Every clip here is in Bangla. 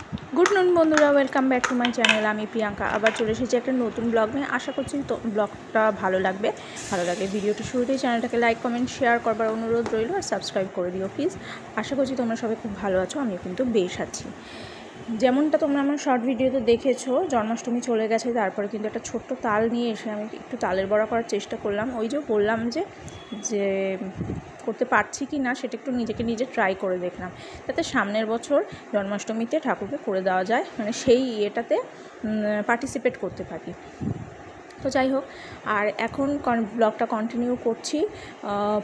गुड नुन बंधुरा welcome back to my channel. आमी प्रियंका आबार चले एसेছি একটা নতুন ব্লগ নিয়ে। আশা করছি তো ব্লগটা ভালো লাগবে। ভালো লাগলে ভিডিওটি শুরুতেই চ্যানেলটাকে লাইক কমেন্ট শেয়ার করবার অনুরোধ রইল আর সাবস্ক্রাইব করে দিও প্লিজ। আশা করছি তোমরা সবাই খুব ভালো আছো, আমিও কিন্তু বেশ আছি। যেমনটা তোমরা আমার শর্ট ভিডিওতে দেখেছো, জন্মাষ্টমী চলে গেছে, তারপরে কিন্তু একটা ছোট্ট তাল নিয়ে এসে আমি একটু তালের বড়া করার চেষ্টা করলাম। ওই যে বললাম যে করতে পারছি কি না সেটা একটু নিজেকে নিজে ট্রাই করে দেখলাম, যাতে সামনের বছর জন্মাষ্টমীতে ঠাকুরকে করে দেওয়া যায়, মানে সেই ইয়েটাতে পার্টিসিপেট করতে পারি। তো যাই হোক, আর এখন ব্লগটা কন্টিনিউ করছি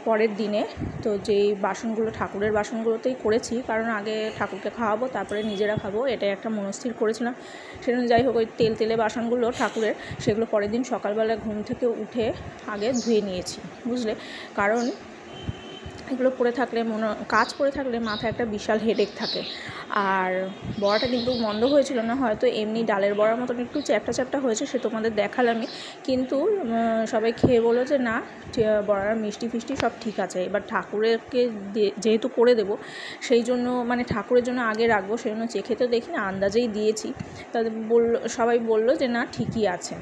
পরের দিনে। তো যেই বাসনগুলো ঠাকুরের বাসনগুলোতেই করেছি, কারণ আগে ঠাকুরকে খাওয়াবো তারপরে নিজেরা খাবো, এটাই একটা মনস্থির করেছিলাম। সেজন্য যাই হোক, ওই তেলে বাসনগুলো ঠাকুরের, সেগুলো পরের দিন সকালবেলা ঘুম থেকে উঠে আগে ধুয়ে নিয়েছি, বুঝলে। কারণ এগুলো পড়ে থাকলে কাজ পড়ে থাকলে মাথায় একটা বিশাল হেডেক থাকে। আর বড়াটা কিন্তু মন্দ হয়েছিল না, হয়তো এমনি ডালের বড়ার মতন একটু চ্যাপটা হয়েছে, সে তোমাদের দেখালামই। কিন্তু সবাই খেয়ে বললো যে না, বড়ার মিষ্টি ফিষ্টি সব ঠিক আছে। এবার ঠাকুরকে যেহেতু করে দেবো, সেই জন্য মানে ঠাকুরের জন্য আগে রাখবো, সেই জন্য চেখে তো দেখি না, আন্দাজেই দিয়েছি। তাদের সবাই বললো যে না ঠিকই আছে।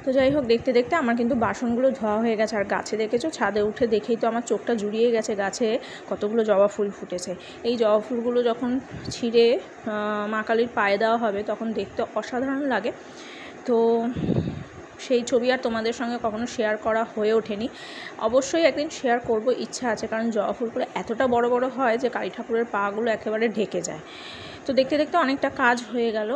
তো যাই হোক, দেখতে দেখতে আমার কিন্তু বাসনগুলো ধোয়া হয়ে গেছে। আর গাছে দেখেছো, ছাদে উঠে দেখেই তো আমার চোখটা জুড়িয়ে গেছে, গাছে কতগুলো জবা ফুল ফুটেছে। এই জবা ফুলগুলো যখন ছিঁড়ে মা কালীর পায়ে দেওয়া হবে, তখন দেখতে অসাধারণ লাগে। তো সেই ছবি আর তোমাদের সঙ্গে কখনো শেয়ার করা হয়ে ওঠেনি। অবশ্যই একদিন শেয়ার করব, ইচ্ছা আছে। কারণ জবা ফুলগুলো এতটা বড় বড় হয় যে কালী ঠাকুরের পাগুলো একেবারে ঢেকে যায়। তো দেখতে দেখতে অনেকটা কাজ হয়ে গেল।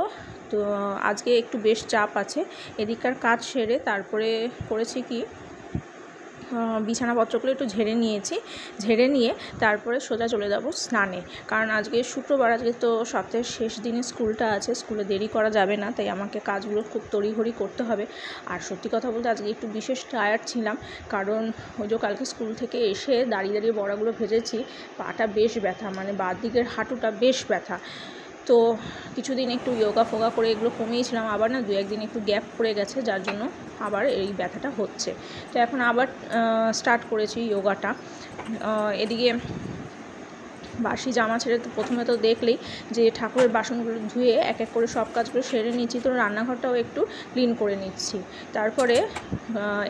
তো আজকে একটু বেশ চাপ আছে, এদিককার কাজ সেরে তারপরে করেছি কি, বিছানাপত্রগুলো একটু ঝেড়ে নিয়েছি। ঝেড়ে নিয়ে তারপরে সোজা চলে যাব স্নানে। কারণ আজকে শুক্রবার, আজকে তো সপ্তাহের শেষ দিনে স্কুলটা আছে, স্কুলে দেরি করা যাবে না, তাই আমাকে কাজগুলো খুব তড়িঘড়ি করতে হবে। আর সত্যি কথা বলতে আজকে একটু বিশেষ টায়ার্ড ছিলাম, কারণ ওই যে কালকে স্কুল থেকে এসে দাঁড়িয়ে দাঁড়িয়ে বড়াগুলো ভেজেছি, পাটা বেশ ব্যথা, মানে বাঁ দিকের হাঁটুটা বেশ ব্যথা। তো কিছুদিন একটু যোগা ফোগা করে এগুলো কমিয়েছিলাম, আবার না 2-1 দিন একটু গ্যাপ পড়ে গেছে, যার জন্য আবার এই ব্যথাটা হচ্ছে। তো এখন আবার স্টার্ট করেছি যোগাটা। এদিকে বাসি জামা ছেড়ে তো প্রথমে তো দেখলেই যে ঠাকুরের বাসনগুলো ধুয়ে এক এক করে সব কাজগুলো সেরে নিচ্ছি। তো রান্নাঘরটাও একটু ক্লিন করে নিচ্ছি। তারপরে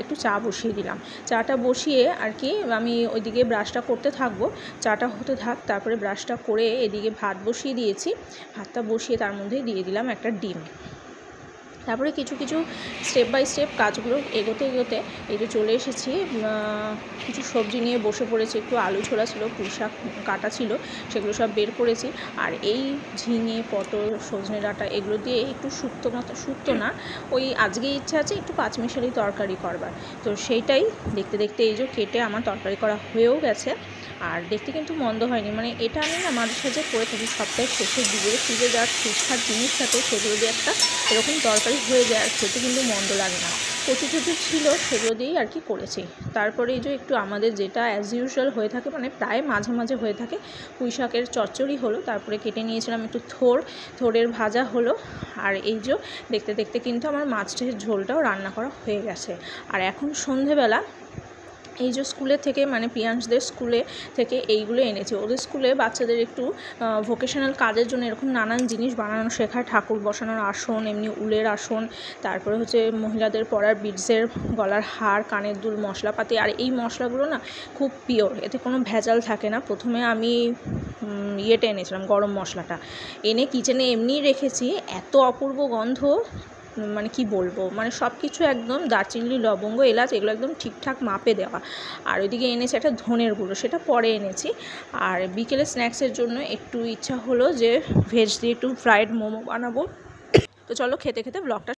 একটু চা বসিয়ে দিলাম। চাটা বসিয়ে আর কি আমি ওইদিকে ব্রাশটা করতে থাকবো, চাটা হতে থাক। তারপরে ব্রাশটা করে এদিকে ভাত বসিয়ে দিয়েছি। ভাতটা বসিয়ে তার মধ্যেই দিয়ে দিলাম একটা ডিম। তারপরে কিছু কিছু স্টেপ বাই স্টেপ কাজগুলো এগোতে এগোতে এই যে চলে এসেছি, কিছু সবজি নিয়ে বসে পড়েছি। একটু আলু ছোলা ছিল, পুঁই শাক কাটা ছিল, সেগুলো সব বের করেছি। আর এই ঝিঙে, পটল, সজনে ডাঁটা এগুলো দিয়ে একটু শুক্তো না, ওই আজকে ইচ্ছা আছে একটু পাঁচমিশালি তরকারি করবার। তো সেইটাই দেখতে দেখতে এই যে কেটে আমার তরকারি করা হয়েও গেছে। আর দেখতে কিন্তু মন্দ হয়নি, মানে এটা আমি না মাঝে সাঝে করে থাকি, সপ্তাহের শেষের দিকে ফ্রিজে যা ঠিকঠাক জিনিস থাকে সেগুলো দিয়ে একটা এরকম তরকারি হয়ে যায়, আর খেতে কিন্তু মন্দ লাগে না। কচু ছিল, সেগুলো দিয়েই আর কি করেছি। তারপরে এই যে একটু আমাদের যেটা অ্যাজ ইউজুয়াল হয়ে থাকে, মানে প্রায় মাঝে মাঝে হয়ে থাকে, পুঁই শাকের চচ্চড়ি হলো। তারপরে কেটে নিয়েছিলাম একটু থোড়ের ভাজা হলো। আর এই যে দেখতে দেখতে কিন্তু আমার মাছের ঝোলটাও রান্না করা হয়ে গেছে। আর এখন সন্ধেবেলা এই যে স্কুলের থেকে, মানে প্রিয়াংশদের স্কুলে থেকে এইগুলো এনেছি। ওদের স্কুলে বাচ্চাদের একটু ভোকেশনাল কাজের জন্য এরকম নানান জিনিস বানানো শেখায়, ঠাকুর বসানোর আসন, এমনি উলের আসন, তারপরে হচ্ছে মহিলাদের পরার বিডসের গলার হার, কানের দুল, মশলাপাতি। আর এই মশলাগুলো না খুব পিওর, এতে কোনো ভেজাল থাকে না। প্রথমে আমি ইয়েটা এনেছিলাম, গরম মশলাটা এনে কিচেনে এমনিই রেখেছি, এত অপূর্ব গন্ধ, মানে কি বলবো, মানে সব কিছু একদম দারচিনি, লবঙ্গ, এলাচ এগুলো একদম ঠিকঠাক মাপে দেওয়া। আর ওইদিকে এনেছি একটা ধনের গুঁড়ো, সেটা পরে এনেছি। আর বিকেলে স্ন্যাক্সের জন্য একটু ইচ্ছা হলো যে ভেজ দিয়ে একটু ফ্রাইড মোমো বানাবো। তো চলো খেতে খেতে ব্লগটা